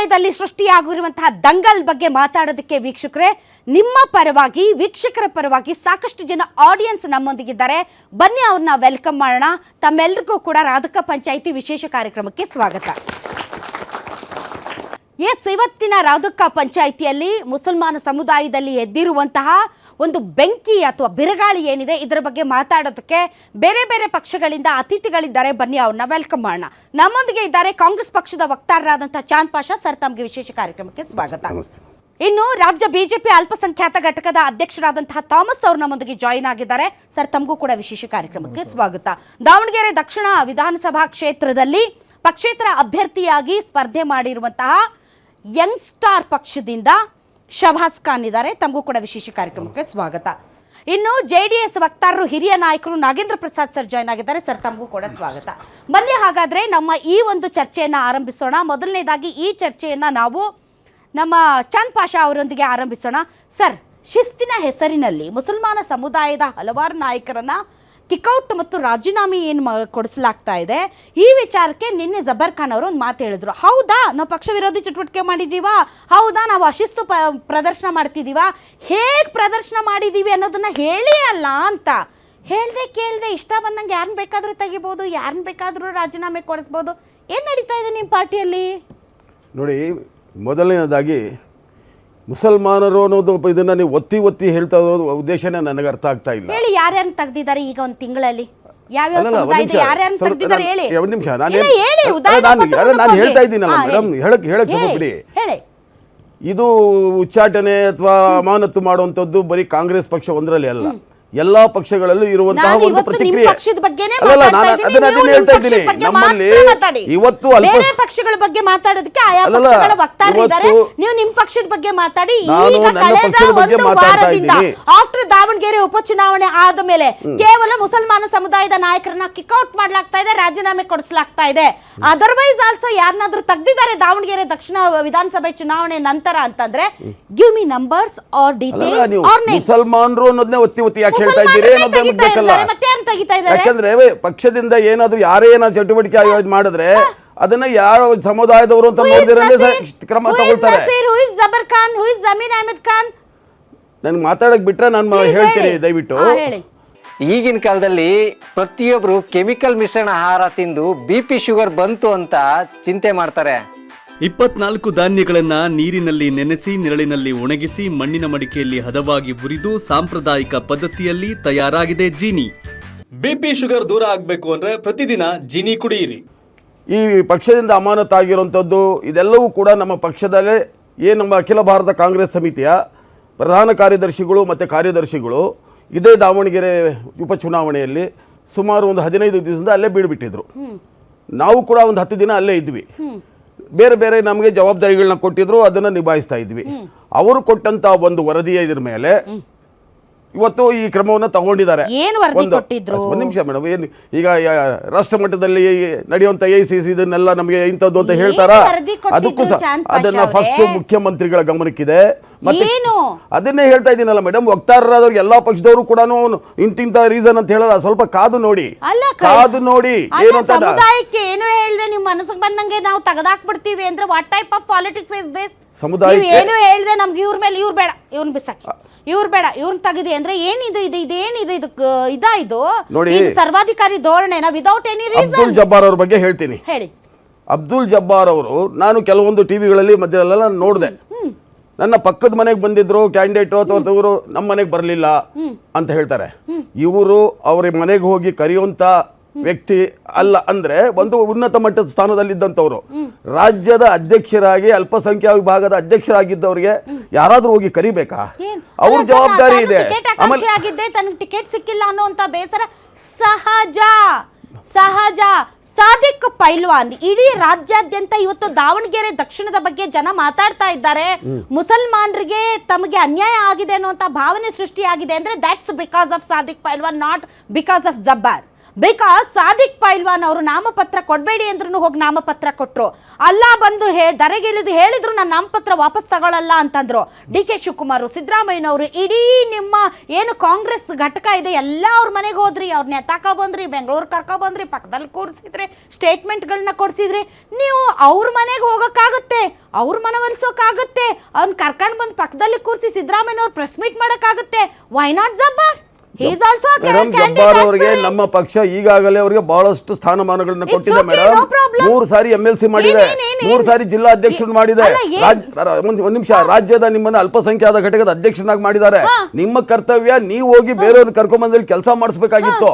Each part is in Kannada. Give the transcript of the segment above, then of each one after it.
ಸಮುದಾಯದಲ್ಲಿ ಸೃಷ್ಟಿಯಾಗಿರುವಂತಹ ದಂಗಲ್ ಬಗ್ಗೆ ಮಾತಾಡೋದಕ್ಕೆ ವೀಕ್ಷಕರೇ ನಿಮ್ಮ ಪರವಾಗಿ ವೀಕ್ಷಕರ ಪರವಾಗಿ ಸಾಕಷ್ಟು ಜನ ಆಡಿಯನ್ಸ್ ನಮ್ಮೊಂದಿಗಿದ್ದಾರೆ. ಬನ್ನಿ ಅವ್ರನ್ನ ವೆಲ್ಕಮ್ ಮಾಡೋಣ. ತಮ್ಮೆಲ್ಲರಿಗೂ ಕೂಡ ರಾಧಕ ಪಂಚಾಯಿತಿ ವಿಶೇಷ ಕಾರ್ಯಕ್ರಮಕ್ಕೆ ಸ್ವಾಗತ. ಇವತ್ತಿನ ರಾಧಕ ಪಂಚಾಯಿತಿಯಲ್ಲಿ ಮುಸಲ್ಮಾನ ಸಮುದಾಯದಲ್ಲಿ ಎದ್ದಿರುವಂತಹ ಒಂದು ಬೆಂಕಿ ಅಥವಾ ಬಿರುಗಾಳಿ ಏನಿದೆ ಇದರ ಬಗ್ಗೆ ಮಾತಾಡೋದಕ್ಕೆ ಬೇರೆ ಬೇರೆ ಪಕ್ಷಗಳಿಂದ ಅತಿಥಿಗಳಿದ್ದಾರೆ. ಬನ್ನಿ ಅವ್ರನ್ನ ವೆಲ್ಕಮ್ ಮಾಡೋಣ. ನಮ್ಮೊಂದಿಗೆ ಇದ್ದಾರೆ ಕಾಂಗ್ರೆಸ್ ಪಕ್ಷದ ವಕ್ತಾರರಾದಂತಹ ಚಾಂದ್ ಪಾಷಾ ಸರ್. ತಮಗೆ ವಿಶೇಷ ಕಾರ್ಯಕ್ರಮಕ್ಕೆ ಸ್ವಾಗತ. ಇನ್ನು ರಾಜ್ಯ ಬಿಜೆಪಿ ಅಲ್ಪಸಂಖ್ಯಾತ ಘಟಕದ ಅಧ್ಯಕ್ಷರಾದಂತಹ ಥಾಮಸ್ ಅವರು ನಮ್ಮೊಂದಿಗೆ ಜಾಯಿನ್ ಆಗಿದ್ದಾರೆ. ಸರ್, ತಮಗೂ ಕೂಡ ವಿಶೇಷ ಕಾರ್ಯಕ್ರಮಕ್ಕೆ ಸ್ವಾಗತ. ದಾವಣಗೆರೆ ದಕ್ಷಿಣ ವಿಧಾನಸಭಾ ಕ್ಷೇತ್ರದಲ್ಲಿ ಪಕ್ಷೇತರ ಅಭ್ಯರ್ಥಿಯಾಗಿ ಸ್ಪರ್ಧೆ ಮಾಡಿರುವಂತಹ ಯಂಗ್ ಸ್ಟಾರ್ ಪಕ್ಷದಿಂದ ಶಬಾಸ್ ಖಾನ್ ಇದ್ದಾರೆ. ತಮಗೂ ಕೂಡ ವಿಶೇಷ ಕಾರ್ಯಕ್ರಮಕ್ಕೆ ಸ್ವಾಗತ. ಇನ್ನು JDS ವಕ್ತಾರರು ಹಿರಿಯ ನಾಯಕರು ನಾಗೇಂದ್ರ ಪ್ರಸಾದ್ ಸರ್ ಜಾಯ್ನ್ ಆಗಿದ್ದಾರೆ. ಸರ್, ತಮಗೂ ಕೂಡ ಸ್ವಾಗತ. ಬನ್ನಿ ಹಾಗಾದ್ರೆ ನಮ್ಮ ಈ ಒಂದು ಚರ್ಚೆಯನ್ನು ಆರಂಭಿಸೋಣ. ಮೊದಲನೇದಾಗಿ ಈ ಚರ್ಚೆಯನ್ನು ನಾವು ನಮ್ಮ ಚಾಂದ್ ಪಾಷಾ ಅವರೊಂದಿಗೆ ಆರಂಭಿಸೋಣ. ಸರ್, ಶಿಸ್ತಿನ ಹೆಸರಿನಲ್ಲಿ ಮುಸಲ್ಮಾನ ಸಮುದಾಯದ ಹಲವಾರು ನಾಯಕರನ್ನ ಕಿಕ್ಔಟ್ ಮತ್ತು ರಾಜೀನಾಮೆ ಏನು ಕೊಡಿಸಲಾಗ್ತಾ ಇದೆ, ಈ ವಿಚಾರಕ್ಕೆ ನಿನ್ನೆ ಜಬರ್ ಖಾನ್ ಅವರು ಒಂದು ಮಾತು ಹೇಳಿದ್ರು. ಹೌದಾ, ನಾವು ಪಕ್ಷ ವಿರೋಧಿ ಚಟುವಟಿಕೆ ಮಾಡಿದ್ದೀವಾ? ಹೌದಾ, ನಾವು ಅಶಿಸ್ತು ಪ್ರದರ್ಶನ ಮಾಡ್ತಿದ್ದೀವಾ? ಹೇಗೆ ಪ್ರದರ್ಶನ ಮಾಡಿದ್ದೀವಿ ಅನ್ನೋದನ್ನ ಹೇಳಿ ಅಲ್ಲ ಅಂತ ಹೇಳ್ದೆ ಕೇಳ್ದೆ ಇಷ್ಟ ಬಂದಂಗೆ ಯಾರನ್ನ ಬೇಕಾದರೂ ತೆಗಿಬೋದು, ಯಾರನ್ನ ಬೇಕಾದರೂ ರಾಜೀನಾಮೆ ಕೊಡಿಸ್ಬೋದು. ಏನು ನಡೀತಾ ಇದೆ ನಿಮ್ಮ ಪಾರ್ಟಿಯಲ್ಲಿ? ನೋಡಿ, ಮೊದಲನೇದಾಗಿ ಮುಸಲ್ಮಾನರು ಅನ್ನೋದು ಇದನ್ನ ನೀವು ಒತ್ತಿ ಹೇಳ್ತಾ ಇರೋದು ಉದ್ದೇಶನೇ ನನಗೆ ಅರ್ಥ ಆಗ್ತಾ ಇಲ್ಲ. ಹೇಳಿ, ಯಾರ್ಯಾರನ್ನ ತೆಗ್ದಿದ್ದಾರೆ ಈಗ ಒಂದು ತಿಂಗಳಲ್ಲಿ? ಯಾವ್ಯಾವ ಸಮುದಾಯದ ಯಾರ್ಯಾರನ್ನ ತೆಗ್ದಿದ್ದಾರೆ ಹೇಳಿ. ಒಂದು ನಿಮಿಷ, ನಾನು ಹೇಳ್ತಾ ಇದ್ದೀನಲ್ಲ ಮೇಡಮ್, ಹೇಳಕ್ ಸ್ವಲ್ಪ ಬಿಡಿ. ಇದು ಉಚ್ಚಾಟನೆ ಅಥವಾ ಅಮಾನತು ಮಾಡುವಂಥದ್ದು ಬರೀ ಕಾಂಗ್ರೆಸ್ ಪಕ್ಷ ಒಂದರಲ್ಲಿ ಅಲ್ಲ, ಎಲ್ಲಾ ಪಕ್ಷಗಳಲ್ಲೂ ಇರುವಂತಹ ಒಂದು ಪ್ರತಿಕ್ರಿಯೆ. ಅದನ್ನ ಹೇಳ್ತಾ ಇದ್ದೀನಿ. ನಮ್ಮಲ್ಲಿ ಇವತ್ತು ಪಕ್ಷಗಳ ಬಗ್ಗೆ ಮಾತಾಡೋದಕ್ಕೆ ಆಯಾ ಪಕ್ಷಗಳ ವಕ್ತಾರರಿದ್ದಾರೆ. ನೀವು ನಿಮ್ಮ ಪಕ್ಷದ ಬಗ್ಗೆ ಮಾತಾಡಿ. ಈಗ ಕಳೆದ ಒಂದು ವಾರದಿಂದ ಆಫ್ಟರ್ ದಾವಣಗೆರೆ ಉಪಚುನಾವಣೆ ಆದ ಮೇಲೆ ಕೇವಲ ಮುಸಲ್ಮಾನ ಸಮುದಾಯದ ನಾಯಕರನ್ನ ಕಿಕ್ಔಟ್ ಮಾಡ್ಲಾಗ್ತಾ ಇದೆ, ರಾಜೀನಾಮೆ ಕೊಡಿಸಲಾಗ್ತಾ ಇದೆ. ಅದರ್ವೈಸ್ ಆಲ್ಸೋ ಯಾರನ್ನಾದ್ರೂ ತೆಗ್ದಿದ್ದಾರೆ ದಾವಣಗೆರೆ ದಕ್ಷಿಣ ವಿಧಾನಸಭೆ ಚುನಾವಣೆ ನಂತರ ಅಂತಂದ್ರೆ give me numbers are details R names. ಮುಸಲ್ಮಾನರು ಅನ್ನೋದನ್ನೇ ಒತ್ತಿ ಯಾಕೆ ಹೇಳ್ತಾ ಇದ್ದೀರಿ ಅನ್ನೋದು ಬೇಕಲ್ಲ. ಯಾಕಂದ್ರೆ ಪಕ್ಷದಿಂದ ಏನಾದ್ರು ಯಾರೇ ಏನಾದ್ರು ಚಟುವಟಿಕೆ ಮಾಡಿದ್ರೆ ಅದನ್ನ ಯಾವ ಸಮುದಾಯದವರು ಅಂತ ನೋಡಿದ್ರೆ ಕ್ರಮ ತಗೊಳ್ತಾರೆ. ನನ್ಗೆ ಮಾತಾಡಕ್ ಬಿಟ್ರೆ ನಾನು ಹೇಳ್ತೀನಿ, ದಯವಿಟ್ಟು. ಈಗಿನ ಕಾಲದಲ್ಲಿ ಪ್ರತಿಯೊಬ್ರು ಕೆಮಿಕಲ್ ಮಿಶ್ರಣ ಆಹಾರ ತಿಂದು BP ಶುಗರ್ ಬಂತು ಅಂತ ಚಿಂತೆ ಮಾಡ್ತಾರೆ. 24 ಧಾನ್ಯಗಳನ್ನ ನೀರಿನಲ್ಲಿ ನೆನೆಸಿ ನೆರಳಿನಲ್ಲಿ ಒಣಗಿಸಿ ಮಣ್ಣಿನ ಮಡಿಕೆಯಲ್ಲಿ ಹದವಾಗಿ ಹುರಿದು ಸಾಂಪ್ರದಾಯಿಕ ಪದ್ಧತಿಯಲ್ಲಿ ತಯಾರಾಗಿದೆ ಜೀನಿ. BP ಶುಗರ್ ದೂರ ಆಗ್ಬೇಕು ಅಂದ್ರೆ ಪ್ರತಿದಿನ ಜೀನಿ ಕುಡಿಯಿರಿ. ಈ ಪಕ್ಷದಿಂದ ಅಮಾನತಾಗಿರುವಂಥದ್ದು ಇದೆಲ್ಲವೂ ಕೂಡ ನಮ್ಮ ಪಕ್ಷದಲ್ಲೇ ನಮ್ಮ ಅಖಿಲ ಭಾರತ ಕಾಂಗ್ರೆಸ್ ಸಮಿತಿಯ ಪ್ರಧಾನ ಕಾರ್ಯದರ್ಶಿಗಳು ಮತ್ತು ಕಾರ್ಯದರ್ಶಿಗಳು ಇದೇ ದಾವಣಗೆರೆ ಉಪಚುನಾವಣೆಯಲ್ಲಿ ಸುಮಾರು ಒಂದು 15 ದಿವಸದಿಂದ ಅಲ್ಲೇ ಬೀಳ್ಬಿಟ್ಟಿದ್ರು. ನಾವು ಕೂಡ ಒಂದು 10 ದಿನ ಅಲ್ಲೇ ಇದ್ವಿ. ಬೇರೆ ಬೇರೆ ನಮಗೆ ಜವಾಬ್ದಾರಿಗಳನ್ನ ಕೊಟ್ಟಿದ್ರು, ಅದನ್ನು ನಿಭಾಯಿಸ್ತಾ ಇದ್ವಿ. ಅವರು ಕೊಟ್ಟಂತ ಒಂದು ವರದಿಯ ಇದ್ರ ಮೇಲೆ ಇವತ್ತು ಈ ಕ್ರಮವನ್ನು ತಗೊಂಡಿದ್ದಾರೆ. ಒಂದು ನಿಮಿಷ ಮೇಡಮ್, ಏನು ಈಗ ರಾಷ್ಟ್ರ ಮಟ್ಟದಲ್ಲಿ ನಡೆಯುವಂತ AICC ಇದನ್ನೆಲ್ಲ ನಮಗೆ ಇಂಥದ್ದು ಅಂತ ಹೇಳ್ತಾರ? ಅದಕ್ಕೂ ಸಹ ಅದನ್ನ ಫಸ್ಟ್ ಮುಖ್ಯಮಂತ್ರಿಗಳ ಗಮನಕ್ಕಿದೆ. ಮತ್ತೆ ಅದನ್ನೇ ಹೇಳ್ತಾ ಇದ್ದೀನಲ್ಲ ಮೇಡಮ್, ವಕ್ತಾರರಾದವ್ರಿಗೆ ಎಲ್ಲಾ ಪಕ್ಷದವರು ಕೂಡ ಇಂತಿಂತ ರೀಸನ್ ಅಂತ ಹೇಳಲ್ಲ. ಸ್ವಲ್ಪ ಕಾದು ನೋಡಿ ಏನು ಅಂತ. ಸಮುದಾಯಕ್ಕೆ ಏನು ಹೇಳಿದೆ ನಿಮ್ಮ ಮನಸ್ಸಿಗೆ ಬಂದಂಗೆ ನಾವು ತೆಗೆದಾಕ್ಬಿಡ್ತೀವಿ ಅಂದ್ರೆ what type of politics is this? ಸಮುದಾಯ ಏನು ಹೇಳಿದೆ ನಮ್ಗೆ ಇವ್ರ ಮೇಲೆ ಇವ್ರು ಬೇಡ, ಇವ್ರನ್ನ ಬಿಸಾಕಿ, ಇವ್ರು ಬೇಡ, ಇವ್ರನ್ನ ತೆಗೆದಿ ಅಂದ್ರೆ ಏನಿದು? ಇದೇನಿದು? ಇದು ಸರ್ವಾಧಿಕಾರಿ ಧೋರಣೆನ without any reason? Abdul Jabbar ಅವ್ರ ಬಗ್ಗೆ ಹೇಳ್ತೀನಿ. ಹೇಳಿ. ಅಬ್ದುಲ್ ಜಬ್ಬಾರ್ ಅವರು, ನಾನು ಕೆಲವೊಂದು ಟಿವಿಗಳಲ್ಲಿ ಮಧ್ಯದಲ್ಲೆಲ್ಲ ನೋಡಿದೆ. ನನ್ನ ಪಕ್ಕದ ಮನೆಗೆ ಬಂದಿದ್ರು ಕ್ಯಾಂಡಿಡೇಟು ಅಥವಾ ಇವರು ನಮ್ಮ ಮನೆಗೆ ಬರಲಿಲ್ಲ ಅಂತ ಹೇಳ್ತಾರೆ. ಇವರು ಅವ್ರ ಮನೆಗೆ ಹೋಗಿ ಕರೆಯುವಂತ ವ್ಯಕ್ತಿ ಅಲ್ಲ. ಅಂದ್ರೆ ಒಂದು ಉನ್ನತ ಮಟ್ಟದ ಸ್ಥಾನದಲ್ಲಿದ್ದಂಥವ್ರು, ರಾಜ್ಯದ ಅಧ್ಯಕ್ಷರಾಗಿ ಅಲ್ಪಸಂಖ್ಯಾತ ವಿಭಾಗದ ಅಧ್ಯಕ್ಷರಾಗಿದ್ದವ್ರಿಗೆ ಯಾರಾದ್ರೂ ಹೋಗಿ ಕರಿಬೇಕಾ? ಅವ್ರ ಜವಾಬ್ದಾರಿ ಇದೆ. ತನಗೆ ಟಿಕೆಟ್ ಸಿಕ್ಕಿಲ್ಲ ಅನ್ನುವಂತ ಬೇಸರ ಸಹಜ. ಸಾದಿಕ್ ಪೈಲ್ವಾನ್ ಇಡೀ ರಾಜ್ಯಾದ್ಯಂತ ಇವತ್ತು ದಾವಣಗೆರೆ ದಕ್ಷಿಣದ ಬಗ್ಗೆ ಜನ ಮಾತಾಡ್ತಾ ಇದ್ದಾರೆ. ಮುಸಲ್ಮಾನರಿಗೆ ತಮಗೆ ಅನ್ಯಾಯ ಆಗಿದೆ ಅನ್ನುವಂತ ಭಾವನೆ ಸೃಷ್ಟಿಯಾಗಿದೆ ಅಂದ್ರೆ that's because of Sadiq Pailwan, not because of Jabbar. Because Sadiq Pailwan ಅವರು ನಾಮಪತ್ರ ಕೊಡಬೇಡಿ ಅಂದ್ರೂ ಹೋಗಿ ನಾಮಪತ್ರ ಕೊಟ್ಟರು. ಅಲ್ಲ ಬಂದು ದರೆಗಿಳಿದು ಹೇಳಿದ್ರು ನಾನು ನಾಮಪತ್ರ ವಾಪಸ್ ತಗೊಳ್ಳಲ್ಲ ಅಂತಂದ್ರು. DK ಶಿವಕುಮಾರ್, ಸಿದ್ದರಾಮಯ್ಯನವರು, ಇಡೀ ನಿಮ್ಮ ಏನು ಕಾಂಗ್ರೆಸ್ ಘಟಕ ಇದೆ ಎಲ್ಲ ಅವ್ರ ಮನೆಗೆ ಹೋದ್ರಿ, ಅವ್ರನ್ನ ಎತ್ತಾಕ ಬಂದ್ರಿ, ಬೆಂಗಳೂರು ಕರ್ಕೊ ಬಂದ್ರಿ, ಪಕ್ಕದಲ್ಲಿ ಕೂರಿಸಿದ್ರಿ, ಸ್ಟೇಟ್ಮೆಂಟ್ಗಳನ್ನ ಕೊಡಿಸಿದ್ರಿ. ನೀವು ಅವ್ರ ಮನೆಗೆ ಹೋಗೋಕ್ಕಾಗುತ್ತೆ, ಅವ್ರ ಮನವೊಲಿಸೋಕಾಗತ್ತೆ, ಅವ್ನ್ ಕರ್ಕೊಂಡ್ ಬಂದ್ ಪಕ್ಕದಲ್ಲಿ ಕೂರಿಸಿ ಸಿದ್ದರಾಮಯ್ಯ ಅವ್ರು ಪ್ರೆಸ್ ಮೀಟ್ ಮಾಡಕ್ಕಾಗತ್ತೆ. Why not Jabbar? He is also a madam, candidate Jabbar ಅವರಿಗೆ aspirant. ನಮ್ಮ ಪಕ್ಷ ಈಗಾಗಲೇ ಅವರಿಗೆ ಬಹಳಷ್ಟು ಸ್ಥಾನಮಾನಗಳನ್ನ It's ಕೊಟ್ಟಿದೆ okay, ಮೇಡಮ್. no problem. 3 ಸಾರಿ MLC ಮಾಡಿದೆ, ಏನ್ 3 ಸಾರಿ ಜಿಲ್ಲಾ ಅಧ್ಯಕ್ಷರು ಮಾಡಿದೆ, ಅಲ್ಲ, ಒಂದ್ ನಿಮಿಷ, ರಾಜ್ಯದ ನಿಮ್ಮನ್ನ ಅಲ್ಪಸಂಖ್ಯಾತ ಘಟಕದ ಅಧ್ಯಕ್ಷನಾಗಿ ಮಾಡಿದ್ದಾರೆ. ನಿಮ್ಮ ಕರ್ತವ್ಯ ನೀವು ಹೋಗಿ ಬೇರೆಯವ್ರನ್ನ ಕರ್ಕೊಂಡ್ಬಂದಲ್ಲಿ ಕೆಲಸ ಮಾಡಿಸ್ಬೇಕಾಗಿತ್ತು.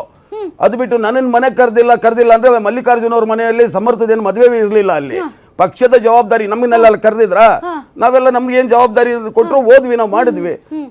ಅದು ಬಿಟ್ಟು ನನ್ನನ್ನು ಮನೆಗೆ ಕರೆದಿಲ್ಲ ಅಂದ್ರೆ ಮಲ್ಲಿಕಾರ್ಜುನ ಅವ್ರ ಮನೆಯಲ್ಲಿ ಸಮರ್ಥದೇನು ಮದುವೆ ಇರಲಿಲ್ಲ. ಅಲ್ಲಿ ಪಕ್ಷದ ಜವಾಬ್ದಾರಿ ನಮ್ಮನ್ನೆಲ್ಲ ಕರೆದಿದ್ರ, ನಾವೆಲ್ಲ ನಮ್ಗೆ ಏನ್ ಜವಾಬ್ದಾರಿ ಕೊಟ್ಟರು ಹೋದ್ವಿ, ನಾವು ಮಾಡಿದ್ವಿ.